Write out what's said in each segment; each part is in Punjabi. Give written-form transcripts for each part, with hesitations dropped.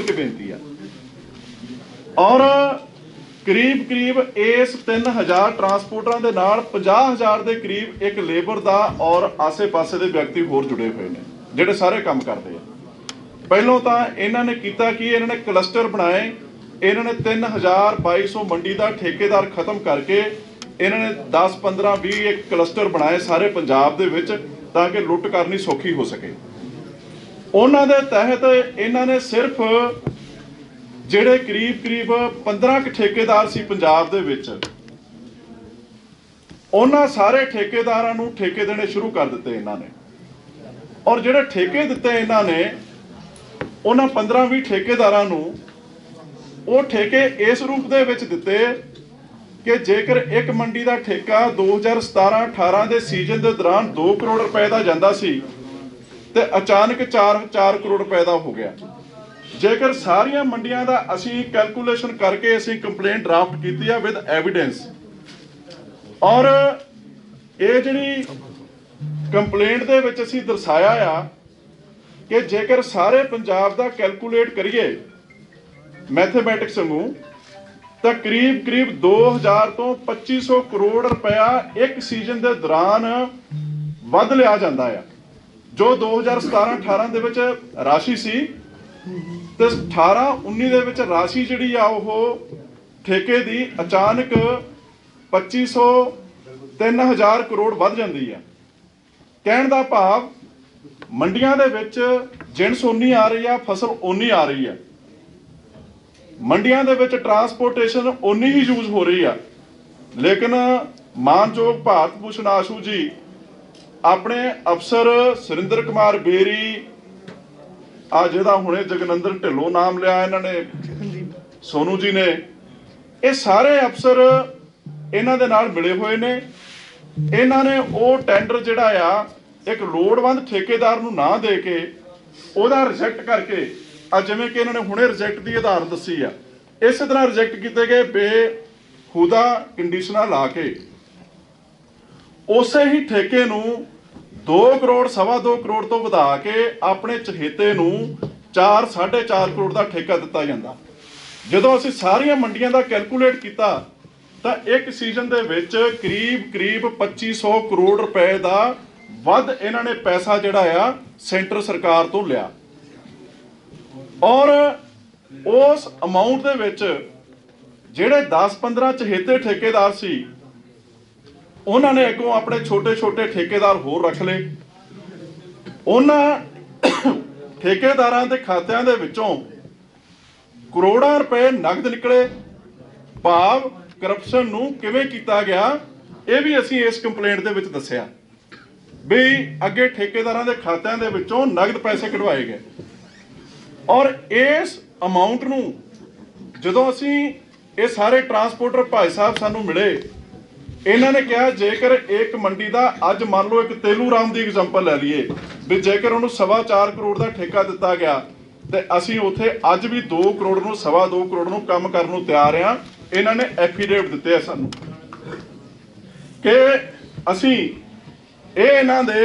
एक बेनती है। और करीब करीब इस 3000 ट्रांसपोर्टर के नाल 50,000 के करीब एक लेबर का और आसे पासे के व्यक्ति होर जुड़े हुए हैं जिहड़े सारे काम करते हैं। पहलों तो इन्होंने किया कि इन्होंने क्लस्टर बनाए, इन्होंने 3,200 मंडी का ठेकेदार खत्म करके इन्होंने 10, 15, 20 एक क्लस्टर बनाए सारे पंजाब दे विच ताकि लुट करनी सौखी हो सके। उन्हां दे तहत इन्होंने सिर्फ जिहड़े करीब करीब 15 ठेकेदार सी पंजाब दे विच, उन्हां सारे ठेकेदारां नूं ठेके देने शुरू कर दिते इन्होंने। और जिहड़े ठेके दिते इन्होंने उन्हां 15-20 ठेकेदारां नूं वो ठेके इस रूप दे विच दिते कि जेकर एक मंडी का ठेका 2017-18 के सीजन के दौरान 2 करोड़ रुपए का जाता सी ते अचानक 4 करोड़ रुपए का हो गया। जेकर सारिया मंडियां का असी कैलकुलेशन करके असी कंप्लेंट ड्राफ्ट की है विद एविडेंस, और ये जिहड़ी कंप्लेंट दे विच असी दर्शाया आ कि जेकर सारे पंजाब का कैलकुलेट करिए मैथेमैटिक्स वांगू तो करीब करीब 2000 तो 2500 करोड़ रुपया एक सीजन के दौरान वध लिया जाता है। जो 2017-18 दे विच राशि सी ते 18-19 दे विच राशि जिहड़ी आ ओह ठेके दी अचानक 2500 3000 करोड़ वध जाती है। कहण दा भाव मंडियां दे विच जिणस उन्नी आ रही है, फसल उन्नी आ रही है, मंडियां दे विच ट्रांसपोर्टेशन उन्नी ही यूज हो रही है, लेकिन मानयोग भारत भूषण आशू जी अपने अफसर सुरिंदर कुमार बेरी आ जिहदा हुणे जगनंदर ढिल्लों नाम लिया इन्होंने, सोनू जी ने, ये सारे अफसर इन्हां दे नाल मिले हुए ने। इन्हां ने वो टेंडर जिहड़ा आ एक लोड़वंद ठेकेदार नूं ना दे के उहदा रिजैक्ट करके जिवें कि इन्होंने हुणे रिजैक्ट की उदाहरण दसी है, इस तरह रिजैक्ट किए गए बेहुदा कंडीशनां ला के उसे ही ठेके नूं 2 करोड़ 2.25 करोड़ तो वधा के अपने चहेते नूं 4 साढ़े 4 करोड़ का ठेका दिता जाता। जदों असीं सारियां मंडियां का कैलकुलेट किया तो एक सीजन दे विच करीब करीब 2500 करोड़ रुपए का वध इन्हां ने पैसा जिहड़ा आ सेंटर सरकार तो लिया। और उस अमाउंट दे विच जिहड़े 10-15 चहेते ठेकेदार सी उन्होंने अगों अपने छोटे छोटे ठेकेदार होर रख ले। उन्हां ठेकेदारां दे खात्यां दे विचों करोड़ां रुपए नगद निकले। भाव करप्शन नूं किवें कीता गया ये भी असीं इस कंप्लेंट दे विच दस्सिया भी अगे ठेकेदारां दे खात्यां दे विचों नगद पैसे कढवाए गए। और इस अमाउंट नूं जदों असीं ये सारे ट्रांसपोर्टर भाई साहब सानूं मिले, इन्हां ने कहा जेकर एक मंडी का अज मान लो एक तेलू राम की एग्जाम्पल लै लीए भी जेकर उन्होंने 4.25 करोड़ का ठेका दिता गया तो असीं उत्थे अज भी 2 करोड़ नूं 2.25 करोड़ नूं काम करन नूं तैयार हाँ। इन्हां ने एफीडेविट दिते आ सानूं कि असीं ये इन्हां दे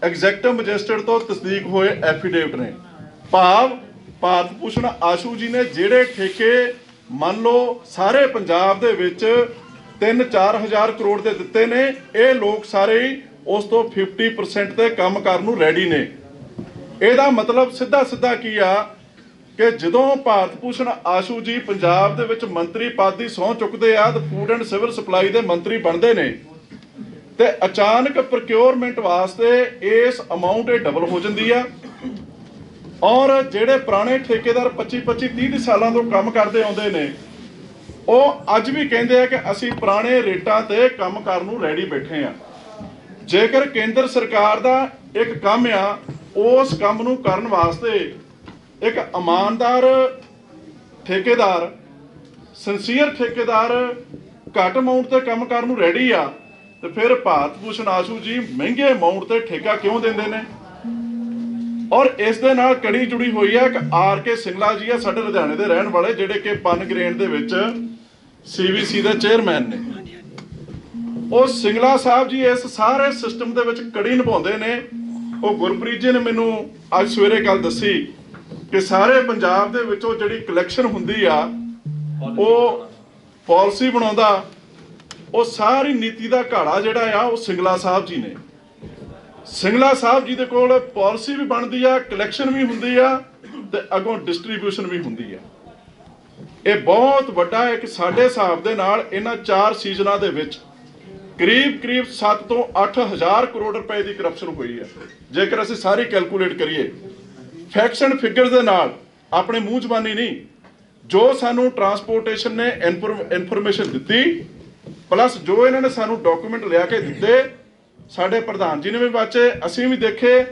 एग्जैक्टिव मजिस्ट्रेट तो तस्दीक होए एफीडेविट ने। भाव भारत भूषण आशू जी ने जिहड़े ठेके मान लो सारे पंजाब दे विच 3-4 हज़ार करोड़ के दिते ने, ये लोग सारे ही उस तो 50% ते काम करन नूं रेडी ने। ਇਹਦਾ मतलब सीधा सीधा की आ कि जदों भारत भूषण आशू जी पंजाब दे विच मंत्री पद की सौं चुकते आ ते फूड एंड सिविल सप्लाई के मंत्री बनते ने ते अचानक प्रोक्योरमेंट वास्ते इस अमाउंट ये डबल हो जाती है। और जिहड़े पुराने ठेकेदार 25-30 सालों तो काम करते आउंदे ने वो अज भी कहते हैं कि असीं पुराने रेटां ते काम करन नूं रेडी बैठे हाँ। जेकर केंद्र सरकार का एक काम आ उस काम नूं करन वास्ते एक ईमानदार ठेकेदार सिंसीयर ठेकेदार घट अमाउंट ते काम करन नूं रेडी आ तो फिर भारत भूषण आशू जी महंगे अमाउंट ते ठेका क्यों देंदे ने। और इस दे नाल कड़ी जुड़ी हुई है कि आर के सिंगला जी आ साडे लुधियाणे दे रहण वाले जिहड़े कि पन ग्रेन दे विच CVC दे चेयरमैन ने। ਉਹ ਸਿੰਗਲਾ ਸਾਹਿਬ जी इस सारे सिस्टम ਦੇ ਵਿੱਚ कड़ी ਨਿਭਾਉਂਦੇ ਨੇ। ਉਹ ਗੁਰਪ੍ਰੀਤ जी ने मैनू अज सवेरे गल दसी ਕਿ ਸਾਰੇ ਪੰਜਾਬ ਦੇ ਵਿੱਚੋਂ ਜਿਹੜੀ ਕਲੈਕਸ਼ਨ ਹੁੰਦੀ ਆ ਉਹ ਪਾਲਿਸੀ ਬਣਾਉਂਦਾ, ਉਹ ਸਾਰੀ ਨੀਤੀ ਦਾ ਘਾੜਾ ਜਿਹੜਾ ਆ ਉਹ ਸਿੰਗਲਾ ਸਾਹਿਬ ਜੀ ਨੇ। ਸਿੰਗਲਾ ਸਾਹਿਬ ਜੀ ਦੇ ਕੋਲ ਪਾਲਿਸੀ ਵੀ ਬਣਦੀ ਆ, ਕਲੈਕਸ਼ਨ ਵੀ ਹੁੰਦੀ ਆ ਤੇ ਅੱਗੋਂ ਡਿਸਟ੍ਰੀਬਿਊਸ਼ਨ ਵੀ ਹੁੰਦੀ ਆ। ਇਹ ਬਹੁਤ ਵੱਡਾ ਇੱਕ ਸਾਡੇ ਹਿਸਾਬ ਦੇ ਨਾਲ ਇਹਨਾਂ 4 ਸੀਜ਼ਨਾਂ ਦੇ ਵਿੱਚ ਕਰੀਬ 7 ਤੋਂ 8 ਹਜ਼ਾਰ ਕਰੋੜ ਰੁਪਏ ਦੀ ਕਰਪਸ਼ਨ ਹੋਈ ਹੈ। ਜੇਕਰ ਅਸੀਂ ਸਾਰੀ ਕੈਲਕੂਲੇਟ ਕਰੀਏ ਫੈਕਟਸ ਐਂਡ ਫਿਗਰਸ ਦੇ ਨਾਲ, ਆਪਣੇ ਮੂੰਹ ਜ਼ਬਾਨੀ ਨਹੀਂ, ਜੋ ਸਾਨੂੰ ਟਰਾਂਸਪੋਰਟੇਸ਼ਨ ਨੇ ਇਨਫੋਰਮੇਸ਼ਨ ਦਿੱਤੀ ਪਲੱਸ ਜੋ ਇਹਨਾਂ ਨੇ ਸਾਨੂੰ ਡਾਕੂਮੈਂਟ ਲਿਆ ਕੇ ਦਿੱਤੇ, ਸਾਡੇ ਪ੍ਰਧਾਨ ਜੀ ਨੇ ਵੀ ਵਾਚੇ, ਅਸੀਂ ਵੀ ਦੇਖੇ।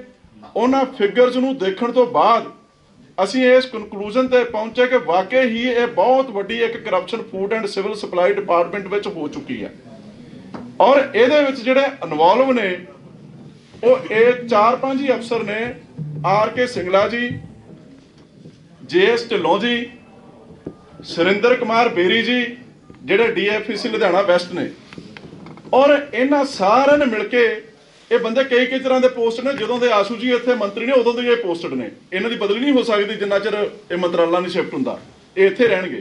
ਉਹਨਾਂ ਫਿਗਰਸ ਨੂੰ ਦੇਖਣ ਤੋਂ ਬਾਅਦ ਅਸੀਂ ਇਸ ਕਨਕਲੂਜਨ ਤੇ ਪਹੁੰਚੇ ਕਿ ਵਾਕਈ ਹੀ ਇਹ ਬਹੁਤ ਵੱਡੀ ਇੱਕ corruption food and civil supply department ਵਿੱਚ ਹੋ ਚੁੱਕੀ ਹੈ। ਔਰ ਇਹਦੇ ਵਿੱਚ ਜਿਹੜੇ ਇਨਵੋਲਵ ਨੇ ਉਹ ਇਹ 4-5 ਹੀ ਅਫਸਰ ਨੇ, R.K. ਸਿੰਗਲਾ ਜੀ, J.S. ਢਿੱਲੋਂ ਜੀ, ਸੁਰਿੰਦਰ ਕੁਮਾਰ ਬੇਰੀ ਜੀ ਜਿਹੜੇ DFEC ਲੁਧਿਆਣਾ ਵੈਸਟ ਨੇ। ਔਰ ਇਹਨਾਂ ਸਾਰਿਆਂ ਨੇ ਮਿਲ ਕੇ, ਇਹ ਬੰਦੇ ਕਈ ਤਰ੍ਹਾਂ ਦੇ ਪੋਸਟ ਨੇ, ਜਦੋਂ ਦੇ ਆਸ਼ੂ ਜੀ ਇੱਥੇ ਮੰਤਰੀ ਨੇ ਉਦੋਂ ਦੇ ਇਹ ਪੋਸਟਡ ਨੇ, ਇਹਨਾਂ ਦੀ ਬਦਲੀ ਨਹੀਂ ਹੋ ਸਕਦੀ ਜਿੰਨਾ ਚਿਰ ਇਹ ਮੰਤਰਾਲਾ ਨਹੀਂ ਸ਼ਿਫਟ ਹੁੰਦਾ, ਇਹ ਇੱਥੇ ਰਹਿਣਗੇ।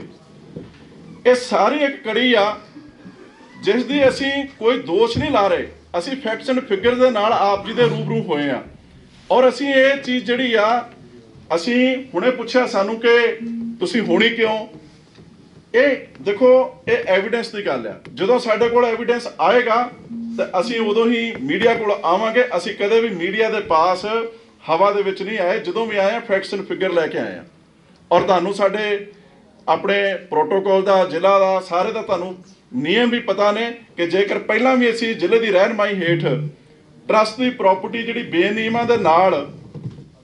ਇਹ ਸਾਰੀ ਇੱਕ ਕੜੀ ਆ ਜਿਸ ਦੀ ਅਸੀਂ ਕੋਈ ਦੋਸ਼ ਨਹੀਂ ਲਾ ਰਹੇ, ਅਸੀਂ ਫੈਕਟਸ ਐਂਡ ਫਿਗਰ ਦੇ ਨਾਲ ਆਪ ਜੀ ਦੇ ਰੂਬਰੂ ਹੋਏ ਆ। ਔਰ ਅਸੀਂ ਇਹ ਚੀਜ਼ ਜਿਹੜੀ ਆ, ਅਸੀਂ ਹੁਣੇ ਪੁੱਛਿਆ ਸਾਨੂੰ ਕਿ ਤੁਸੀਂ ਹੋਣੀ ਕਿਉਂ, ਇਹ ਦੇਖੋ ਇਹ ਐਵੀਡੈਂਸ ਦੀ ਗੱਲ ਆ। ਜਦੋਂ ਸਾਡੇ ਕੋਲ ਐਵੀਡੈਂਸ ਆਏਗਾ ਤੇ ਅਸੀਂ ਉਦੋਂ ਹੀ ਮੀਡੀਆ ਕੋਲ ਆਵਾਂਗੇ। ਅਸੀਂ ਕਦੇ ਵੀ ਮੀਡੀਆ ਦੇ ਪਾਸ ਹਵਾ ਦੇ ਵਿੱਚ ਨਹੀਂ ਆਏ, ਜਦੋਂ ਵੀ ਆਏ ਆ ਫੈਕਟਸ ਐਂਡ ਫਿਗਰ ਲੈ ਕੇ ਆਏ ਆ। ਔਰ ਤੁਹਾਨੂੰ ਸਾਡੇ ਆਪਣੇ ਪ੍ਰੋਟੋਕੋਲ ਦਾ, ਜ਼ਿਲ੍ਹਾ ਦਾ, ਸਾਰੇ ਦਾ ਤੁਹਾਨੂੰ ਨਿਯਮ ਵੀ ਪਤਾ ਨੇ ਕਿ ਜੇਕਰ ਪਹਿਲਾਂ ਵੀ ਅਸੀਂ ਜ਼ਿਲ੍ਹੇ ਦੀ ਰਹਿਨਮਾਈ ਹੇਠ ਟਰਸਟ ਦੀ ਪ੍ਰਾਪਰਟੀ ਜਿਹੜੀ ਬੇਨਿਯਮਾਂ ਦੇ ਨਾਲ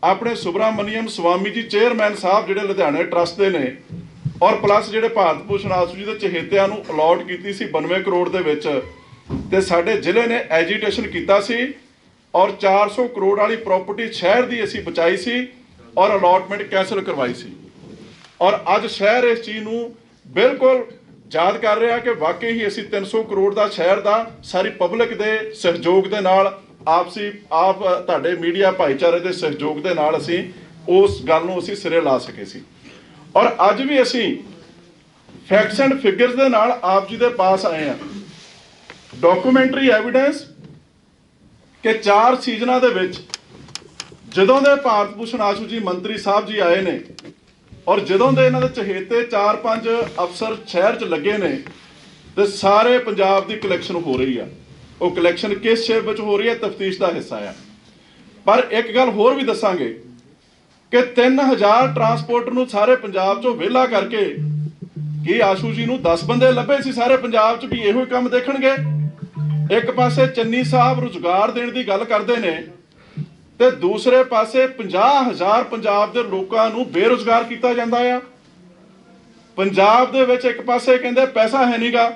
ਆਪਣੇ ਸੁਬਰਾਮਨੀਅਮ ਸਵਾਮੀ ਜੀ ਚੇਅਰਮੈਨ ਸਾਹਿਬ ਜਿਹੜੇ ਲੁਧਿਆਣੇ ਟਰਸਟ ਦੇ ਨੇ, ਔਰ ਪਲੱਸ ਜਿਹੜੇ ਭਾਰਤ ਭੂਸ਼ਣ ਆਸ਼ੂ ਜੀ ਦੇ ਚਹੇਤਿਆਂ ਨੂੰ ਅਲਾਟ ਕੀਤੀ ਸੀ 92 ਕਰੋੜ ਦੇ ਵਿੱਚ, ਤੇ ਸਾਡੇ ਜ਼ਿਲ੍ਹੇ ਨੇ ਐਜੀਟੇਸ਼ਨ ਕੀਤਾ ਸੀ ਔਰ 400 ਕਰੋੜ ਵਾਲੀ ਪ੍ਰਾਪਰਟੀ ਸ਼ਹਿਰ ਦੀ ਅਸੀਂ ਬਚਾਈ ਸੀ ਔਰ ਅਲਾਟਮੈਂਟ ਕੈਂਸਲ ਕਰਵਾਈ ਸੀ। ਔਰ ਅੱਜ ਸ਼ਹਿਰ ਇਸ ਚੀਜ਼ ਨੂੰ ਬਿਲਕੁਲ ਯਾਦ ਕਰ ਰਿਹਾ ਕਿ ਵਾਕਈ ਹੀ ਅਸੀਂ 300 ਕਰੋੜ ਦਾ ਸ਼ਹਿਰ ਦਾ ਸਾਰੀ ਪਬਲਿਕ ਦੇ ਸਹਿਯੋਗ ਦੇ ਨਾਲ, ਆਪ ਤੁਹਾਡੇ ਮੀਡੀਆ ਭਾਈਚਾਰੇ ਦੇ ਸਹਿਯੋਗ ਦੇ ਨਾਲ ਅਸੀਂ ਉਸ ਗੱਲ ਨੂੰ ਅਸੀਂ ਸਿਰੇ ਲਾ ਸਕੇ ਸੀ। ਔਰ ਅੱਜ ਵੀ ਅਸੀਂ ਫੈਕਟਸ ਐਂਡ ਫਿਗਰਸ ਦੇ ਨਾਲ ਆਪ ਜੀ ਦੇ ਪਾਸ ਆਏ ਆ, ਡਾਕੂਮੈਂਟਰੀ ਐਵੀਡੈਂਸ ਕਿ 4 ਸੀਜ਼ਨਾਂ ਦੇ ਵਿੱਚ ਜਦੋਂ ਦੇ ਭਾਰਤ ਭੂਸ਼ਣ ਆਸ਼ੂ ਜੀ ਮੰਤਰੀ ਸਾਹਿਬ ਜੀ ਆਏ ਨੇ ਔਰ ਜਦੋਂ ਦੇ ਇਹਨਾਂ ਦੇ ਚਹੇਤੇ 4-5 ਅਫਸਰ ਸ਼ਹਿਰ 'ਚ ਲੱਗੇ ਨੇ ਤੇ ਸਾਰੇ ਪੰਜਾਬ ਦੀ ਕਲੈਕਸ਼ਨ ਹੋ ਰਹੀ ਆ। ਉਹ ਕਲੈਕਸ਼ਨ ਕਿਸ ਸ਼ੇਪ ਵਿੱਚ ਹੋ ਰਹੀ ਹੈ ਤਫਤੀਸ਼ ਦਾ ਹਿੱਸਾ ਆ। ਪਰ ਇੱਕ ਗੱਲ ਹੋਰ ਵੀ ਦੱਸਾਂਗੇ ਕਿ 3000 ਟਰਾਂਸਪੋਰਟਰ ਨੂੰ ਸਾਰੇ ਪੰਜਾਬ 'ਚੋਂ ਵਿਹਲਾ ਕਰਕੇ ਕੀ ਆਸ਼ੂ ਜੀ ਨੂੰ 10 ਬੰਦੇ ਲੱਭੇ ਸੀ ਸਾਰੇ ਪੰਜਾਬ 'ਚ ਵੀ ਇਹੋ ਹੀ ਕੰਮ ਦੇਖਣਗੇ। ਇੱਕ ਪਾਸੇ ਚੰਨੀ ਸਾਹਿਬ ਰੁਜ਼ਗਾਰ ਦੇਣ ਦੀ ਗੱਲ ਕਰਦੇ ਨੇ ਤੇ ਦੂਸਰੇ ਪਾਸੇ 50,000 ਪੰਜਾਬ ਦੇ ਲੋਕਾਂ ਨੂੰ ਬੇਰੁਜ਼ਗਾਰ ਕੀਤਾ ਜਾਂਦਾ ਆ। ਪੰਜਾਬ ਦੇ ਵਿੱਚ ਇੱਕ ਪਾਸੇ ਕਹਿੰਦੇ ਪੈਸਾ ਹੈ ਨਹੀਂਗਾ,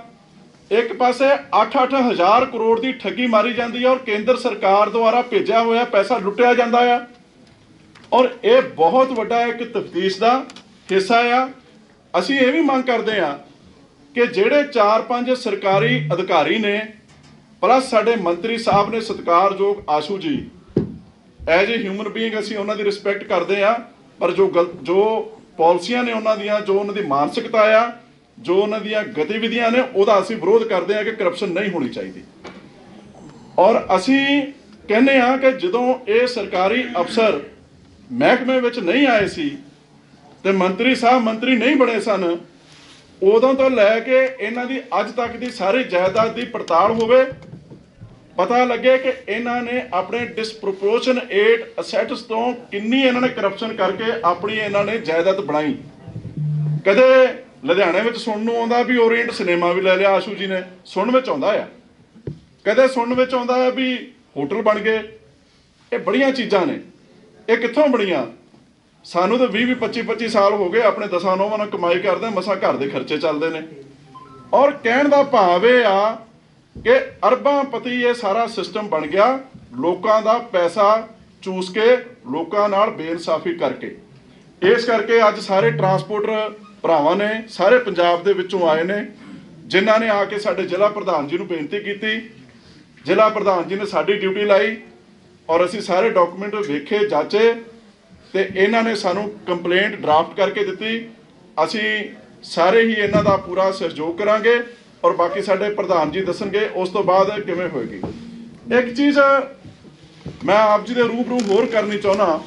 ਇੱਕ ਪਾਸੇ 8-8 ਹਜ਼ਾਰ ਕਰੋੜ ਦੀ ਠੱਗੀ ਮਾਰੀ ਜਾਂਦੀ ਹੈ ਔਰ ਕੇਂਦਰ ਸਰਕਾਰ ਦੁਆਰਾ ਭੇਜਿਆ ਹੋਇਆ ਪੈਸਾ ਲੁੱਟਿਆ ਜਾਂਦਾ ਆ। ਔਰ ਇਹ ਬਹੁਤ ਵੱਡਾ ਇੱਕ ਤਫਤੀਸ਼ ਦਾ ਹਿੱਸਾ ਆ। ਅਸੀਂ ਇਹ ਵੀ ਮੰਗ ਕਰਦੇ ਆ ਕਿ ਜਿਹੜੇ 4-5 ਸਰਕਾਰੀ ਅਧਿਕਾਰੀ ਨੇ ਪਲੱਸ ਸਾਡੇ ਮੰਤਰੀ ਸਾਹਿਬ ਨੇ, ਸਤਿਕਾਰਯੋਗ ਆਸ਼ੂ ਜੀ, ਐਜ਼ ਏ ਹਿਊਮਨ ਬੀਇੰਗ ਅਸੀਂ ਉਹਨਾਂ ਦੀ ਰਿਸਪੈਕਟ ਕਰਦੇ ਆ, ਪਰ ਜੋ ਪਾਲਿਸੀਆਂ ਨੇ ਉਹਨਾਂ ਦੀਆਂ, ਜੋ ਉਹਨਾਂ ਦੀ ਮਾਨਸਿਕਤਾ ਆ, ਜੋ ਉਹਨਾਂ ਦੀਆਂ ਗਤੀਵਿਧੀਆਂ ਨੇ, ਉਹਦਾ ਅਸੀਂ ਵਿਰੋਧ ਕਰਦੇ ਆ ਕਿ ਕਰਪਸ਼ਨ ਨਹੀਂ ਹੋਣੀ ਚਾਹੀਦੀ। ਔਰ ਅਸੀਂ ਕਹਿੰਦੇ ਆ ਕਿ ਜਦੋਂ ਇਹ ਸਰਕਾਰੀ ਅਫਸਰ ਮਹਿਕਮੇ ਵਿੱਚ ਨਹੀਂ ਆਏ ਸੀ ਤੇ ਮੰਤਰੀ ਸਾਹਿਬ ਮੰਤਰੀ ਨਹੀਂ ਬਣੇ ਸਨ, ਉਦੋਂ ਤੋਂ ਲੈ ਕੇ ਇਹਨਾਂ ਦੀ ਅੱਜ ਤੱਕ ਦੀ ਸਾਰੀ ਜਾਇਦਾਦ ਦੀ ਪੜਤਾਲ ਹੋਵੇ, ਪਤਾ ਲੱਗੇ ਕਿ ਇਹਨਾਂ ਨੇ ਆਪਣੇ ਡਿਸਪ੍ਰੋਪੋਰਸ਼ਨੇਟ ਅਸੈਟਸ ਤੋਂ ਕਿੰਨੀ ਇਹਨਾਂ ਨੇ ਕਰਪਸ਼ਨ ਕਰਕੇ ਆਪਣੀ ਇਹਨਾਂ ਨੇ ਜਾਇਦਾਦ ਬਣਾਈ। ਕਦੇ ਲੁਧਿਆਣੇ ਵਿੱਚ ਸੁਣਨ ਨੂੰ ਆਉਂਦਾ ਵੀ ਓਰੀਐਂਟ ਸਿਨੇਮਾ ਵੀ ਲੈ ਲਿਆ ਆਸ਼ੂ ਜੀ ਨੇ, ਸੁਣਨ ਵਿੱਚ ਆਉਂਦਾ ਆ, ਕਦੇ ਸੁਣਨ ਵਿੱਚ ਆਉਂਦਾ ਹੈ ਵੀ ਹੋਟਲ ਬਣ ਗਏ। ਇਹ ਬੜੀਆਂ ਚੀਜ਼ਾਂ ਨੇ, ਇਹ ਕਿੱਥੋਂ ਬਣੀਆਂ? ਸਾਨੂੰ ਤਾਂ 20-25 ਸਾਲ ਹੋ ਗਏ ਆਪਣੇ 10-9 ਨਾਲ ਕਮਾਈ ਕਰਦੇ, ਮਸਾਂ ਘਰ ਦੇ ਖਰਚੇ ਚੱਲਦੇ ਨੇ। ਔਰ ਕਹਿਣ ਦਾ ਭਾਵ ਇਹ ਆ ਕਿ ਅਰਬਾਂ ਪਤੀ ਇਹ ਸਾਰਾ ਸਿਸਟਮ ਬਣ ਗਿਆ, ਲੋਕਾਂ ਦਾ ਪੈਸਾ ਚੂਸ ਕੇ, ਲੋਕਾਂ ਨਾਲ ਬੇਇਨਸਾਫੀ ਕਰਕੇ। ਇਸ ਕਰਕੇ ਅੱਜ ਸਾਰੇ ਟਰਾਂਸਪੋਰਟਰ ਭਰਾਵਾਂ ਨੇ ਸਾਰੇ ਪੰਜਾਬ ਦੇ ਵਿੱਚੋਂ ਆਏ ਨੇ, ਜਿਨ੍ਹਾਂ ਨੇ ਆ ਕੇ ਸਾਡੇ ਜ਼ਿਲ੍ਹਾ ਪ੍ਰਧਾਨ ਜੀ ਨੂੰ ਬੇਨਤੀ ਕੀਤੀ। ਜ਼ਿਲ੍ਹਾ ਪ੍ਰਧਾਨ ਜੀ ਨੇ ਸਾਡੀ ਡਿਊਟੀ ਲਾਈ ਔਰ ਅਸੀਂ ਸਾਰੇ ਡਾਕੂਮੈਂਟ ਵੇਖੇ, ਜਾਚੇ, ਤੇ ਇਹਨਾਂ ਨੇ ਸਾਨੂੰ ਕੰਪਲੇਂਟ ਡਰਾਫਟ ਕਰਕੇ ਦਿੱਤੀ। ਅਸੀਂ ਸਾਰੇ ਹੀ ਇਹਨਾਂ ਦਾ ਪੂਰਾ ਸਹਿਯੋਗ ਕਰਾਂਗੇ ਔਰ ਬਾਕੀ ਸਾਡੇ ਪ੍ਰਧਾਨ ਜੀ ਦੱਸਣਗੇ ਉਸ ਤੋਂ ਬਾਅਦ ਕਿਵੇਂ ਹੋਏਗੀ। ਇੱਕ ਚੀਜ਼ ਮੈਂ ਆਪ ਜੀ ਦੇ ਰੂਬਰੂ ਹੋਰ ਕਰਨੀ ਚਾਹੁੰਦਾ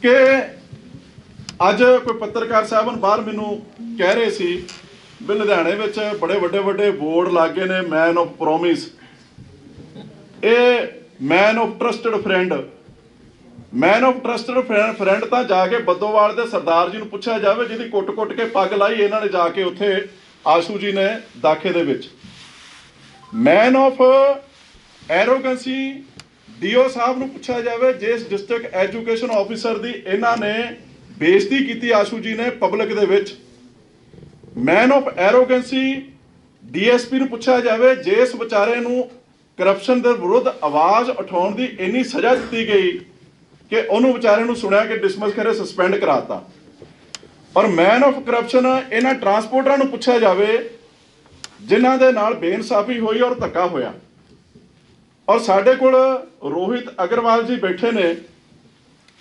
ਕਿ ਅੱਜ ਕੋਈ ਪੱਤਰਕਾਰ ਸਾਹਿਬਾਨ ਬਾਹਰ ਮੈਨੂੰ ਕਹਿ ਰਹੇ ਸੀ ਵੀ ਲੁਧਿਆਣੇ ਵਿੱਚ ਬੜੇ ਵੱਡੇ ਬੋਰਡ ਲੱਗੇ ਨੇ, ਮੈਨ ਆਫ ਪ੍ਰੋਮਿਸ, ਇਹ man of trusted friend. Man of trusted friend ਤਾਂ ਜਾ ਕੇ ਬੱਦੋਵਾਲ ਦੇ ਸਰਦਾਰ ਜੀ ਨੂੰ ਪੁੱਛਿਆ ਜਾਵੇ, ਜਿਹਦੀ ਕੁੱਟ ਕੇ ਪੱਗ ਲਾਈ ਇਹਨਾਂ ਨੇ ਜਾ ਕੇ ਉੱਥੇ ਆਸ਼ੂ ਜੀ ਨੇ ਦਾਖੇ ਦੇ ਵਿੱਚ। ਮੈਨ ਆਫ ਐਰੋਗੈਂਸੀ ਡੀਓ ਸਾਹਿਬ ਨੂੰ ਪੁੱਛਿਆ ਜਾਵੇ, ਜਿਸ ਡਿਸਟ੍ਰਿਕਟ ਐਜੂਕੇਸ਼ਨ ਆਫਿਸਰ ਦੀ ਇਹਨਾਂ ਨੇ ਬੇਇੱਜ਼ਤੀ ਕੀਤੀ ਆਸ਼ੂ ਜੀ ਨੇ ਪਬਲਿਕ ਦੇ ਵਿੱਚ। ਮੈਨ ਆਫ ਐਰੋਗੈਂਸੀ ਡੀਐਸਪੀ ਨੂੰ ਪੁੱਛਿਆ ਜਾਵੇ, ਜਿਸ ਵਿਚਾਰੇ ਨੂੰ ਕਰਪਸ਼ਨ ਦੇ ਵਿਰੁੱਧ ਆਵਾਜ਼ ਉਠਾਉਣ ਦੀ ਇੰਨੀ ਸਜ਼ਾ ਦਿੱਤੀ ਗਈ ਕਿ ਉਹਨੂੰ ਵਿਚਾਰੇ ਨੂੰ ਸੁਣਿਆ ਕਿ ਡਿਸਮਿਸ ਕਰੇ, ਸਸਪੈਂਡ ਕਰਾਤਾ। ਔਰ ਮੈਨ ਆਫ ਕਰਪਸ਼ਨ ਇਹਨਾਂ ਟਰਾਂਸਪੋਰਟਰਾਂ ਨੂੰ ਪੁੱਛਿਆ ਜਾਵੇ ਜਿਨ੍ਹਾਂ ਦੇ ਨਾਲ ਬੇਇਨਸਾਫੀ ਹੋਈ ਔਰ ਧੱਕਾ ਹੋਇਆ। ਔਰ ਸਾਡੇ ਕੋਲ ਰੋਹਿਤ ਅਗਰਵਾਲ ਜੀ ਬੈਠੇ ਨੇ,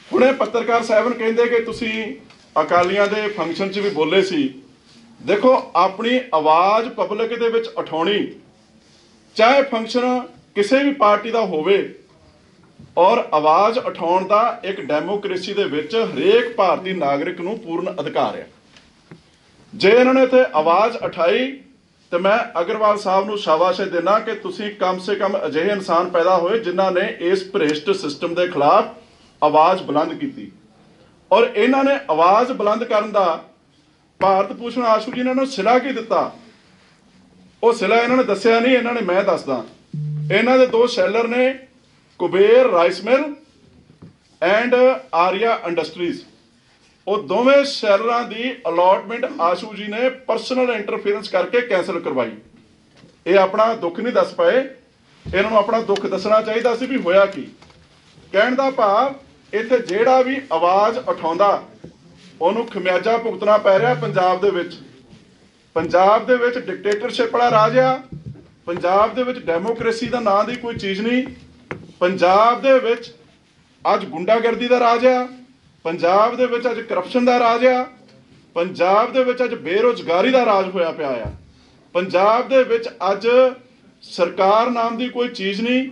ਹੁਣੇ ਪੱਤਰਕਾਰ ਸਾਹਿਬਾਨ ਕਹਿੰਦੇ ਕਿ ਤੁਸੀਂ ਅਕਾਲੀਆਂ ਦੇ ਫੰਕਸ਼ਨ 'ਚ ਵੀ ਬੋਲੇ ਸੀ। ਦੇਖੋ, ਆਪਣੀ ਆਵਾਜ਼ ਪਬਲਿਕ ਦੇ ਵਿੱਚ ਉਠਾਉਣੀ, ਚਾਹੇ ਫੰਕਸ਼ਨ ਕਿਸੇ ਵੀ ਪਾਰਟੀ ਦਾ ਹੋਵੇ, ਔਰ ਆਵਾਜ਼ ਉਠਾਉਣ ਦਾ ਇੱਕ ਡੈਮੋਕ੍ਰੇਸੀ ਦੇ ਵਿੱਚ ਹਰੇਕ ਭਾਰਤੀ ਨਾਗਰਿਕ ਨੂੰ ਪੂਰਨ ਅਧਿਕਾਰ ਹੈ। ਜੇ ਇਹਨਾਂ ਨੇ ਇੱਥੇ ਆਵਾਜ਼ ਉਠਾਈ ਤੇ ਮੈਂ ਅਗਰਵਾਲ ਸਾਹਿਬ ਨੂੰ ਸ਼ਾਬਾਸ਼ ਦੇਣਾ ਕਿ ਤੁਸੀਂ ਕਮ ਸੇ ਕਮ ਅਜਿਹੇ ਇਨਸਾਨ ਪੈਦਾ ਹੋਏ ਜਿਨ੍ਹਾਂ ਨੇ ਇਸ ਭ੍ਰਿਸ਼ਟ ਸਿਸਟਮ ਦੇ ਖਿਲਾਫ ਆਵਾਜ਼ ਬੁਲੰਦ ਕੀਤੀ। ਔਰ ਇਹਨਾਂ ਨੇ ਆਵਾਜ਼ ਬੁਲੰਦ ਕਰਨ ਦਾ ਭਾਰਤ ਭੂਸ਼ਣ ਆਸ਼ੂ ਜੀ ਨੇ ਇਹਨਾਂ ਨੂੰ ਸਿਲਾ ਕੀ ਦਿੱਤਾ, ਉਹ ਸਿਲਾ ਇਹਨਾਂ ਨੇ ਦੱਸਿਆ ਨਹੀਂ, ਇਹਨਾਂ ਨੇ ਮੈਂ ਦੱਸਦਾ। ਇਹਨਾਂ ਦੇ ਦੋ ਸ਼ੈਲਰ ਨੇ, Kuber rice mill and Arya industries. ਉਹ ਦੋਵੇਂ ਸ਼ੈਲਰਾਂ ਦੀ ਅਲਾਟਮੈਂਟ ਆਸ਼ੂ ਜੀ ਨੇ ਪਰਸਨਲ ਇੰਟਰਫੇਰੈਂਸ ਕਰਕੇ ਕੈਂਸਲ ਕਰਵਾਈ। ਇਹ ਆਪਣਾ ਦੁੱਖ ਨਹੀਂ ਦੱਸ ਪਏ, ਇਹਨਾਂ ਨੂੰ ਆਪਣਾ ਦੁੱਖ ਦੱਸਣਾ ਚਾਹੀਦਾ ਸੀ ਵੀ ਹੋਇਆ ਕੀ। ਕਹਿਣ ਦਾ ਭਾਵ, ਇੱਥੇ ਜਿਹੜਾ ਵੀ ਆਵਾਜ਼ ਉਠਾਉਂਦਾ ਉਹਨੂੰ ਖਮਿਆਜਾ ਭੁਗਤਣਾ ਪੈ ਰਿਹਾ। ਪੰਜਾਬ ਦੇ ਵਿੱਚ ਡਿਕਟੇਟਰਸ਼ਿਪ ਵਾਲਾ ਰਾਜ ਆ। ਪੰਜਾਬ ਦੇ ਵਿੱਚ ਡੈਮੋਕ੍ਰੇਸੀ ਦਾ ਨਾਂ ਦੀ ਕੋਈ ਚੀਜ਼ ਨਹੀਂ। ਪੰਜਾਬ ਦੇ ਵਿੱਚ ਅੱਜ ਗੁੰਡਾਗਰਦੀ ਦਾ ਰਾਜ ਆ। ਪੰਜਾਬ ਦੇ ਵਿੱਚ ਅੱਜ ਕਰਪਸ਼ਨ ਦਾ ਰਾਜ ਆ। ਪੰਜਾਬ ਦੇ ਵਿੱਚ ਅੱਜ ਬੇਰੁਜ਼ਗਾਰੀ ਦਾ ਰਾਜ ਹੋਇਆ ਪਿਆ ਆ। ਪੰਜਾਬ ਦੇ ਵਿੱਚ ਅੱਜ ਸਰਕਾਰ ਨਾਮ ਦੀ ਕੋਈ ਚੀਜ਼ ਨਹੀਂ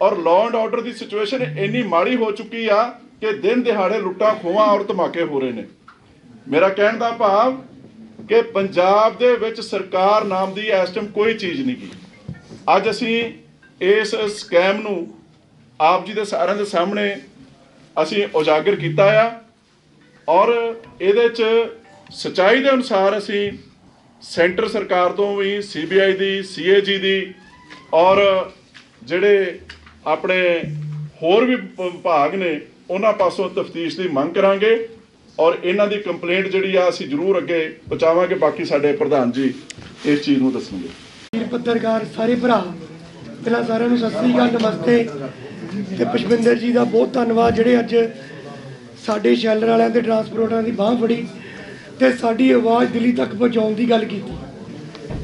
ਔਰ law and order the situation ਇੰਨੀ ਮਾੜੀ ਹੋ ਚੁੱਕੀ ਆ ਕਿ ਦਿਨ ਦਿਹਾੜੇ ਲੁੱਟਾਂ ਖੋਹਾਂ ਔਰ ਧਮਾਕੇ ਹੋ ਰਹੇ ਨੇ। ਮੇਰਾ ਕਹਿਣ ਦਾ ਭਾਵ ਕਿ ਪੰਜਾਬ ਦੇ ਵਿੱਚ ਸਰਕਾਰ ਨਾਮ ਦੀ ਇਸ ਟਾਈਮ ਕੋਈ ਚੀਜ਼ ਨਹੀਂ ਗੀ। ਅੱਜ ਅਸੀਂ ਇਸ ਸਕੈਮ ਨੂੰ ਆਪ ਜੀ ਦੇ ਸਾਰਿਆਂ ਦੇ ਸਾਹਮਣੇ ਅਸੀਂ ਉਜਾਗਰ ਕੀਤਾ ਆ ਔਰ ਇਹਦੇ 'ਚ ਸੱਚਾਈ ਦੇ ਅਨੁਸਾਰ ਅਸੀਂ ਸੈਂਟਰ ਸਰਕਾਰ ਤੋਂ ਵੀ, CBI ਦੀ, CAG ਦੀ ਔਰ ਜਿਹੜੇ ਆਪਣੇ ਹੋਰ ਵੀ ਵਿਭਾਗ ਨੇ ਉਹਨਾਂ ਪਾਸੋਂ ਤਫਤੀਸ਼ ਦੀ ਮੰਗ ਕਰਾਂਗੇ ਔਰ ਇਹਨਾਂ ਦੀ ਕੰਪਲੇਂਟ ਜਿਹੜੀ ਆ ਅਸੀਂ ਜ਼ਰੂਰ ਅੱਗੇ ਪਹੁੰਚਾਵਾਂਗੇ। ਬਾਕੀ ਸਾਡੇ ਪ੍ਰਧਾਨ ਜੀ ਇਸ ਚੀਜ਼ ਨੂੰ ਦੱਸਣਗੇ। ਪੱਤਰਕਾਰ ਸਾਰੇ ਭਰਾ, ਪਹਿਲਾਂ ਸਾਰਿਆਂ ਨੂੰ ਸਤਿ ਸ੍ਰੀ ਅਕਾਲ, ਨਮਸਤੇ। ਤੇ ਪੁਸ਼ਪਿੰਦਰ ਜੀ ਦਾ ਬਹੁਤ ਧੰਨਵਾਦ ਜਿਹੜੇ ਅੱਜ ਸਾਡੇ ਸ਼ੈਲਰ ਵਾਲਿਆਂ ਤੇ ਟਰਾਂਸਪੋਰਟਰਾਂ ਦੀ ਬਾਂਹ ਫੜੀ ਤੇ ਸਾਡੀ ਆਵਾਜ਼ ਦਿੱਲੀ ਤੱਕ ਪਹੁੰਚਾਉਣ ਦੀ ਗੱਲ ਕੀਤੀ।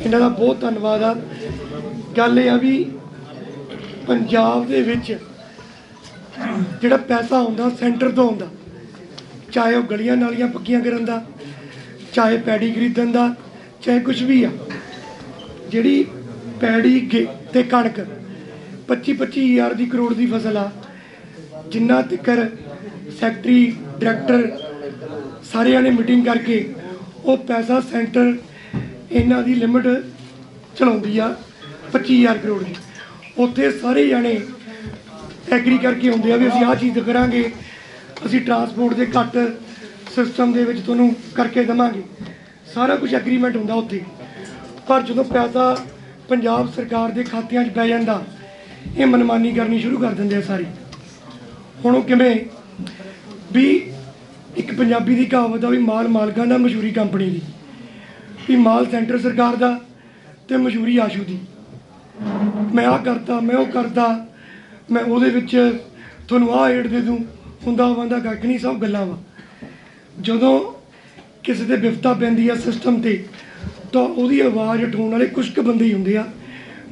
ਇਹਨਾਂ ਦਾ ਬਹੁਤ ਧੰਨਵਾਦ ਆ। ਗੱਲ ਇਹ ਆ ਵੀ ਪੰਜਾਬ ਦੇ ਵਿੱਚ ਜਿਹੜਾ ਪੈਸਾ ਆਉਂਦਾ ਸੈਂਟਰ ਤੋਂ ਆਉਂਦਾ, ਚਾਹੇ ਉਹ ਗਲੀਆਂ ਨਾਲੀਆਂ ਪੱਕੀਆਂ ਕਰਨ ਦਾ, ਚਾਹੇ ਪੈੜੀ ਖਰੀਦਣ ਦਾ, ਚਾਹੇ ਕੁਝ ਵੀ ਆ। ਜਿਹੜੀ ਪੈੜੀ ਤੇ ਕਣਕ 25-25 ਹਜ਼ਾਰ ਦੀ ਕਰੋੜ ਦੀ ਫਸਲ ਆ, ਜਿੰਨਾ ਤਿੱਕਰ ਸੈਕਟਰੀ ਡਾਇਰੈਕਟਰ ਸਾਰਿਆਂ ਨੇ ਮੀਟਿੰਗ ਕਰਕੇ ਉਹ ਪੈਸਾ ਸੈਂਟਰ ਇਹਨਾਂ ਦੀ ਲਿਮਿਟ ਚਲਾਉਂਦੀ ਆ 25,000 ਕਰੋੜ ਦੀ। ਉੱਥੇ ਸਾਰੇ ਜਾਣੇ ਐਗਰੀ ਕਰਕੇ ਆਉਂਦੇ ਆ ਵੀ ਅਸੀਂ ਆਹ ਚੀਜ਼ ਕਰਾਂਗੇ, ਅਸੀਂ ਟਰਾਂਸਪੋਰਟ ਦੇ ਘੱਟ ਸਿਸਟਮ ਦੇ ਵਿੱਚ ਤੁਹਾਨੂੰ ਕਰਕੇ ਦੇਵਾਂਗੇ। ਸਾਰਾ ਕੁਝ ਐਗਰੀਮੈਂਟ ਹੁੰਦਾ ਉੱਥੇ। ਪਰ ਜਦੋਂ ਪੈਸਾ ਪੰਜਾਬ ਸਰਕਾਰ ਦੇ ਖਾਤਿਆਂ 'ਚ ਪੈ ਜਾਂਦਾ, ਇਹ ਮਨਮਾਨੀ ਕਰਨੀ ਸ਼ੁਰੂ ਕਰ ਦਿੰਦੇ ਆ ਸਾਰੀ। ਹੁਣ ਉਹ ਕਿਵੇਂ ਵੀ ਇੱਕ ਪੰਜਾਬੀ ਦੀ ਕਹਾਵਤ ਆ ਵੀ ਮਾਲ ਮਾਲਕਾਂ ਦਾ, ਮਸ਼ਹੂਰੀ ਕੰਪਨੀ ਦੀ। ਵੀ ਮਾਲ ਸੈਂਟਰ ਸਰਕਾਰ ਦਾ ਤੇ ਮਸ਼ਹੂਰੀ ਆਸ਼ੂ ਦੀ। ਮੈਂ ਆਹ ਕਰਤਾ, ਮੈਂ ਉਹ ਕਰਦਾ, ਮੈਂ ਉਹਦੇ ਵਿੱਚ ਤੁਹਾਨੂੰ ਆਹ ਏਡ ਦੇ ਦੂੰ, ਹੁੰਦਾ ਬੰਦਾ ਕੱਖ ਨਹੀਂ, ਸਭ ਗੱਲਾਂ ਵਾ। ਜਦੋਂ ਕਿਸੇ ਤੇ ਵਿਪਤਾ ਪੈਂਦੀ ਆ ਸਿਸਟਮ ਤੇ ਤਾਂ ਉਹਦੀ ਆਵਾਜ਼ ਉਠਾਉਣ ਵਾਲੇ ਕੁਛ ਕੁ ਬੰਦੇ ਹੀ ਹੁੰਦੇ ਆ,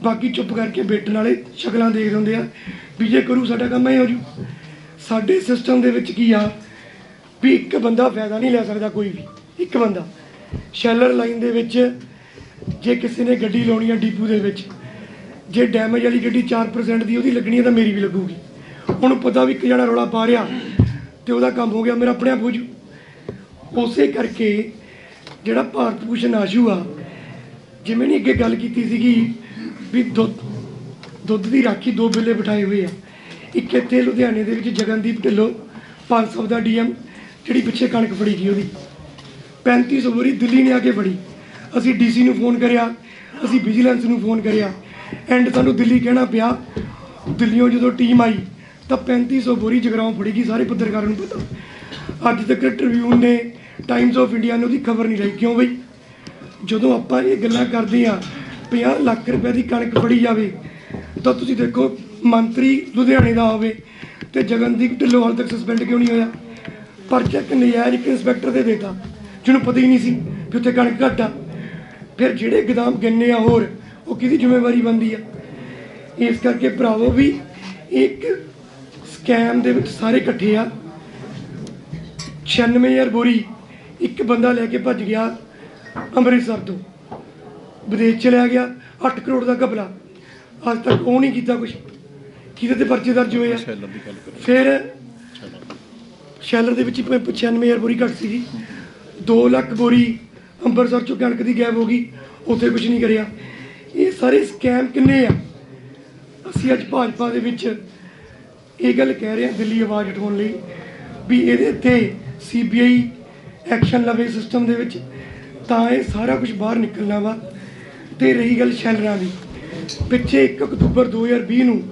ਬਾਕੀ ਚੁੱਪ ਕਰਕੇ ਬੈਠਣ ਵਾਲੇ ਸ਼ਕਲਾਂ ਦੇਖਦੇ ਹੁੰਦੇ ਆ ਵੀ ਜੇ ਕਰੂ ਸਾਡਾ ਕੰਮ ਇਹ ਹੋ ਜੂ। ਸਾਡੇ ਸਿਸਟਮ ਦੇ ਵਿੱਚ ਕੀ ਆ ਵੀ ਇੱਕ ਬੰਦਾ ਫਾਇਦਾ ਨਹੀਂ ਲੈ ਸਕਦਾ, ਕੋਈ ਵੀ ਇੱਕ ਬੰਦਾ ਸ਼ੈਲਰ ਲਾਈਨ ਦੇ ਵਿੱਚ ਜੇ ਕਿਸੇ ਨੇ ਗੱਡੀ ਲਾਉਣੀ ਆ ਡੀਪੂ ਦੇ ਵਿੱਚ, ਜੇ ਡੈਮੇਜ ਵਾਲੀ ਗੱਡੀ 4% ਦੀ ਉਹਦੀ ਲੱਗਣੀ ਹੈ ਤਾਂ ਮੇਰੀ ਵੀ ਲੱਗੂਗੀ। ਉਹਨੂੰ ਪਤਾ ਵੀ ਇੱਕ ਜਣਾ ਰੌਲਾ ਪਾ ਰਿਹਾ ਤੇ ਉਹਦਾ ਕੰਮ ਹੋ ਗਿਆ, ਮੇਰਾ ਆਪਣੇ ਆਪ ਹੋ ਜੂ। ਉਸੇ ਕਰਕੇ ਜਿਹੜਾ ਭਾਰਤ ਭੂਸ਼ਣ ਆਸ਼ੂ ਆ, ਜਿਵੇਂ ਨਹੀਂ ਅੱਗੇ ਗੱਲ ਕੀਤੀ ਸੀਗੀ ਵੀ ਦੁੱਧ ਦੀ ਰਾਖੀ 2 ਬਿੱਲੇ ਬਿਠਾਏ ਹੋਏ ਆ। ਇੱਕ ਇੱਥੇ ਲੁਧਿਆਣੇ ਦੇ ਵਿੱਚ ਜਗਨਦੀਪ ਢਿੱਲੋਂ 500 ਦਾ ਡੀਐਮ, ਜਿਹੜੀ ਪਿੱਛੇ ਕਣਕ ਫੜੀ ਗਈ ਉਹਦੀ 3500 ਬੋਰੀ ਦਿੱਲੀ ਨੇ ਆ ਕੇ ਫੜੀ। ਅਸੀਂ ਡੀਸੀ ਨੂੰ ਫੋਨ ਕਰਿਆ, ਅਸੀਂ ਵਿਜੀਲੈਂਸ ਨੂੰ ਫੋਨ ਕਰਿਆ, ਐਂਡ ਸਾਨੂੰ ਦਿੱਲੀ ਕਹਿਣਾ ਪਿਆ। ਦਿੱਲੀੋਂ ਜਦੋਂ ਟੀਮ ਆਈ ਤਾਂ 3500 ਬੋਰੀ ਜਗਰਾਓਂ ਫੜੀ ਗਈ, ਸਾਰੇ ਪੱਤਰਕਾਰਾਂ ਨੂੰ ਪਤਾ। ਅੱਜ ਤੱਕ ਟ੍ਰਿਬਿਊਨ ਨੇ, ਟਾਈਮਸ ਆਫ ਇੰਡੀਆ ਨੇ ਉਹਦੀ ਖਬਰ ਨਹੀਂ ਲਈ। ਕਿਉਂ ਬਈ? ਜਦੋਂ ਆਪਾਂ ਇਹ ਗੱਲਾਂ ਕਰਦੇ ਆ 50 ਲੱਖ ਰੁਪਏ ਦੀ ਕਣਕ ਫੜੀ ਜਾਵੇ ਤਾਂ ਤੁਸੀਂ ਦੇਖੋ ਮੰਤਰੀ ਲੁਧਿਆਣੇ ਦਾ ਹੋਵੇ ਤੇ ਜਗਨਦੀਪ ਢਿੱਲੋਂ ਹਾਲ ਤੱਕ ਸਸਪੈਂਡ ਕਿਉਂ ਨਹੀਂ ਹੋਇਆ? ਪਰਚਾ ਇੱਕ ਨਜਾਇਜ਼ ਇੱਕ ਇੰਸਪੈਕਟਰ ਦੇ ਦੇਤਾ ਜਿਹਨੂੰ ਪਤਾ ਹੀ ਨਹੀਂ ਸੀ ਵੀ ਉੱਥੇ ਕਣਕ ਘੱਟ ਆ। ਫਿਰ ਜਿਹੜੇ ਗਦਾਮ ਗੰਨੇ ਆ ਹੋਰ, ਉਹ ਕਿਹਦੀ ਜ਼ਿੰਮੇਵਾਰੀ ਬਣਦੀ ਆ? ਇਸ ਕਰਕੇ ਭਰਾਵੋ ਵੀ ਇੱਕ ਸਕੈਮ ਦੇ ਵਿੱਚ ਸਾਰੇ ਇਕੱਠੇ ਆ। 96,000 ਬੋਰੀ ਇੱਕ ਬੰਦਾ ਲੈ ਕੇ ਭੱਜ ਗਿਆ ਅੰਮ੍ਰਿਤਸਰ ਤੋਂ, ਵਿਦੇਸ਼ ਚਲਿਆ ਗਿਆ। 8 ਕਰੋੜ ਦਾ ਘਪਲਾ, ਅੱਜ ਤੱਕ ਉਹ ਨਹੀਂ ਕੀਤਾ ਕੁਝ। ਕਿਹਦੇ ਤੇ ਪਰਚੇ ਦਰਜ ਹੋਏ ਆ? ਫਿਰ ਸ਼ੈਲਰ ਦੇ ਵਿੱਚ 96,000 ਬੋਰੀ ਘੱਟ ਸੀਗੀ, 2 ਲੱਖ ਬੋਰੀ ਅੰਮ੍ਰਿਤਸਰ ਚੋਂ ਕਣਕ ਦੀ ਗਾਇਬ ਹੋ ਗਈ, ਉੱਥੇ ਕੁਝ ਨਹੀਂ ਕਰਿਆ। ਇਹ ਸਾਰੇ ਸਕੈਮ ਕਿੰਨੇ ਆ? ਅਸੀਂ ਅੱਜ ਭਾਜਪਾ ਦੇ ਵਿੱਚ ਇਹ ਗੱਲ ਕਹਿ ਰਹੇ ਹਾਂ ਦਿੱਲੀ ਆਵਾਜ਼ ਉਠਾਉਣ ਲਈ ਵੀ ਇਹਦੇ ਤੇ CBI ਐਕਸ਼ਨ ਲਵੇ ਸਿਸਟਮ ਦੇ ਵਿੱਚ, ਤਾਂ ਇਹ ਸਾਰਾ ਕੁਝ ਬਾਹਰ ਨਿਕਲਣਾ ਵਾ। ਤੇ ਰਹੀ ਗੱਲ ਸ਼ੈਲਰਾਂ ਦੀ, ਪਿੱਛੇ 1 ਅਕਤੂਬਰ 2020 ਨੂੰ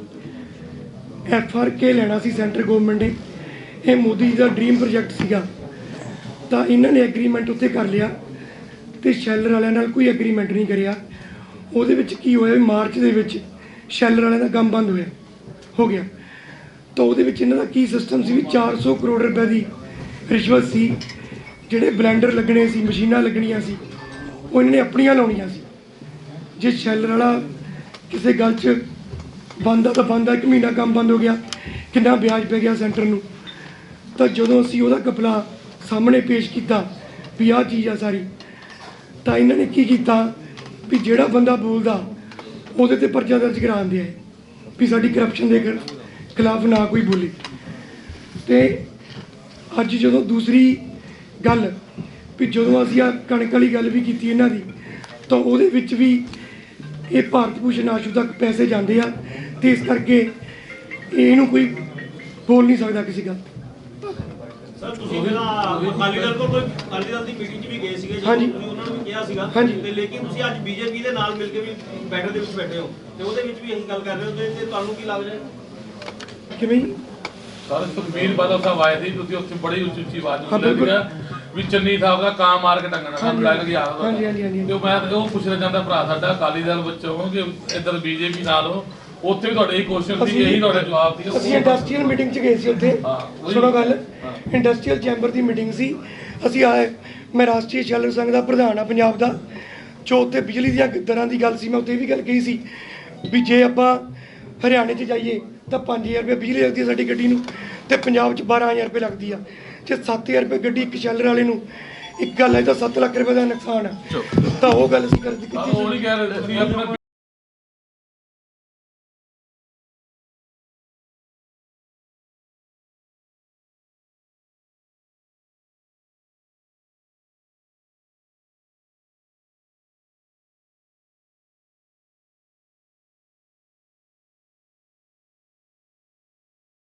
FRK ਲੈਣਾ ਸੀ ਸੈਂਟਰ ਗਵਰਨਮੈਂਟ ਨੇ। ਇਹ ਮੋਦੀ ਜੀ ਦਾ ਡ੍ਰੀਮ ਪ੍ਰੋਜੈਕਟ ਸੀਗਾ, ਤਾਂ ਇਹਨਾਂ ਨੇ ਐਗਰੀਮੈਂਟ ਉੱਥੇ ਕਰ ਲਿਆ ਤੇ ਸ਼ੈਲਰ ਵਾਲਿਆਂ ਨਾਲ ਕੋਈ ਐਗਰੀਮੈਂਟ ਨਹੀਂ ਕਰਿਆ। ਉਹਦੇ ਵਿੱਚ ਕੀ ਹੋਇਆ ਵੀ ਮਾਰਚ ਦੇ ਵਿੱਚ ਸ਼ੈਲਰ ਵਾਲਿਆਂ ਦਾ ਕੰਮ ਬੰਦ ਹੋ ਗਿਆ। ਤਾਂ ਉਹਦੇ ਵਿੱਚ ਇਹਨਾਂ ਦਾ ਕੀ ਸਿਸਟਮ ਸੀ ਵੀ 400 ਕਰੋੜ ਰੁਪਏ ਦੀ ਰਿਸ਼ਵਤ ਸੀ। ਜਿਹੜੇ ਬਲੈਂਡਰ ਲੱਗਣੇ ਸੀ, ਮਸ਼ੀਨਾਂ ਲੱਗਣੀਆਂ ਸੀ, ਉਹ ਇਹਨਾਂ ਨੇ ਆਪਣੀਆਂ ਲਾਉਣੀਆਂ ਸੀ। ਜੇ ਸ਼ੈਲਰ ਵਾਲਾ ਕਿਸੇ ਗੱਲ 'ਚ ਬੰਦ ਆ ਤਾਂ ਬੰਦ ਆ, 1 ਮਹੀਨਾ ਕੰਮ ਬੰਦ ਹੋ ਗਿਆ, ਕਿੰਨਾ ਵਿਆਜ ਪੈ ਗਿਆ ਸੈਂਟਰ ਨੂੰ। ਤਾਂ ਜਦੋਂ ਅਸੀਂ ਉਹਦਾ ਘਪਲਾ ਸਾਹਮਣੇ ਪੇਸ਼ ਕੀਤਾ ਵੀ ਆਹ ਚੀਜ਼ ਆ ਸਾਰੀ, ਤਾਂ ਇਹਨਾਂ ਨੇ ਕੀ ਕੀਤਾ ਵੀ ਜਿਹੜਾ ਬੰਦਾ ਬੋਲਦਾ ਉਹਦੇ ਤੇ ਪਰਚਾ ਦਰਜ ਕਰਾ ਦਿੰਦੇ ਆ ਵੀ ਸਾਡੀ ਕਰਪਸ਼ਨ ਦੇ ਖਿਲਾਫ ਨਾ ਕੋਈ ਬੋਲੇ। ਤੇ ਅੱਜ ਜਦੋਂ ਦੂਸਰੀ ਗੱਲ ਵੀ ਜਦੋਂ ਅਸੀਂ ਆ ਕਣਕ ਵਾਲੀ ਗੱਲ ਵੀ ਕੀਤੀ ਇਹਨਾਂ ਦੀ, ਤਾਂ ਉਹਦੇ ਵਿੱਚ ਵੀ ਇਹ ਭਾਰਤ ਭੂਸ਼ਣ ਆਸ਼ੂ ਤੱਕ ਪੈਸੇ ਜਾਂਦੇ ਆ, ਤੇ ਇਸ ਕਰਕੇ ਇਹਨੂੰ ਕੋਈ ਬੋਲ ਨਹੀਂ ਸਕਦਾ ਕਿਸੇ ਗੱਲ। ਸਰ ਤੁਸੀਂ ਪਹਿਲਾਂ ਅਕਾਲੀ ਦਲ ਕੋਲ ਅਕਾਲੀ ਦਲ ਦੀ ਮੀਟਿੰਗ 'ਚ ਵੀ ਗਏ ਸੀਗੇ, ਹਾਂਜੀ। ਤੁਸੀਂ ਉਹਨਾਂ ਨੂੰ ਵੀ ਕਿਹਾ ਸੀਗਾ, ਤੇ ਲੇਕਿਨ ਤੁਸੀਂ ਅੱਜ BJP ਦੇ ਨਾਲ ਮਿਲ ਕੇ ਵੀ ਬੈਠਕ ਦੇ ਵਿੱਚ ਬੈਠੇ ਹੋ ਤੇ ਉਹਦੇ ਵਿੱਚ ਵੀ ਇਹੀ ਗੱਲ ਕਰ ਰਹੇ ਹੋ, ਤੇ ਤੁਹਾਨੂੰ ਕੀ ਲੱਗਦਾ ਹੈ? ਕਿਵੇਂ? ਸਰ ਸੁਖਬੀਰ ਬਾਦਲ ਸਾਹਿਬ ਆਏ ਸੀ, ਤੁਸੀਂ ਉੱਥੇ ਬੜੀ ਉੱਚੀ ਆਵਾਜ਼ ਵਿੱਚ ਬੋਲਿਆ ਵੀ ਚੰਨੀ ਸਾਹਿਬ ਦਾ ਕਾਂ ਮਾਰ ਕੇ ਟੰਗਣਾ ਸਾਨੂੰ ਲੱਗ ਗਿਆ। ਹਾਂਜੀ ਹਾਂਜੀ ਹਾਂਜੀ। ਤੇ ਮੈਂ ਉਹ ਪੁੱਛਣਾ ਚਾਹੁੰਦਾ ਭਰਾ ਸਾਡਾ ਅਕਾਲੀ ਦਲ ਵਿੱਚੋਂ ਕਿ ਇੱਧਰ BJP ਨਾਲ ਹੋ, ਉੱਥੇ ਵੀ ਤੁਹਾਡੇ ਇਹ ਕੁਐਸਚਨ ਸੀ, ਇਹੀ ਤੁਹਾਡਾ ਜਵਾਬ ਸੀ। ਅਸੀਂ ਇੰਡਸਟਰੀਅਲ ਮੀਟਿੰਗ 'ਚ ਗਏ ਸੀ ਉੱਥੇ, ਸੁਣੋ ਗੱਲ, ਇੰਡਸਟਰੀਅਲ ਚੈਂਬਰ ਦੀ ਮੀਟਿੰਗ ਸੀ। ਅਸੀਂ ਆਏ, ਮੈਂ ਰਾਸ਼ਟਰੀ ਸ਼ੈਲਰ ਸੰਘ ਦਾ ਪ੍ਰਧਾਨ ਆ ਪੰਜਾਬ ਦਾ, ਜੋ ਉੱਥੇ ਬਿਜਲੀ ਦੀਆਂ ਦਰਾਂ ਦੀ ਗੱਲ ਸੀ। ਮੈਂ ਉੱਥੇ ਇਹ ਵੀ ਗੱਲ ਕਹੀ ਸੀ ਵੀ ਜੇ ਆਪਾਂ ਹਰਿਆਣੇ 'ਚ ਜਾਈਏ ਤਾਂ 5000 ਰੁਪਏ ਬਿਜਲੀ ਲੱਗਦੀ ਹੈ ਸਾਡੀ ਗੱਡੀ ਨੂੰ, ਤੇ ਪੰਜਾਬ 'ਚ 12000 ਰੁਪਏ ਲੱਗਦੀ ਆ। ਜੇ 7000 ਰੁਪਏ ਗੱਡੀ ਇੱਕ ਸ਼ੈਲਰ ਵਾਲੇ ਨੂੰ, ਇੱਕ ਗੱਲ ਹੈ ਤਾਂ 7 ਲੱਖ ਰੁਪਏ ਦਾ ਨੁਕਸਾਨ ਆ, ਤਾਂ ਉਹ ਗੱਲ ਅਸੀਂ ਕਰ ਦਿੱਤੀ। ਉਹ ਨਹੀਂ ਕਹਿ ਰਹੇ ਤੁਸੀਂ ਆਪਣਾ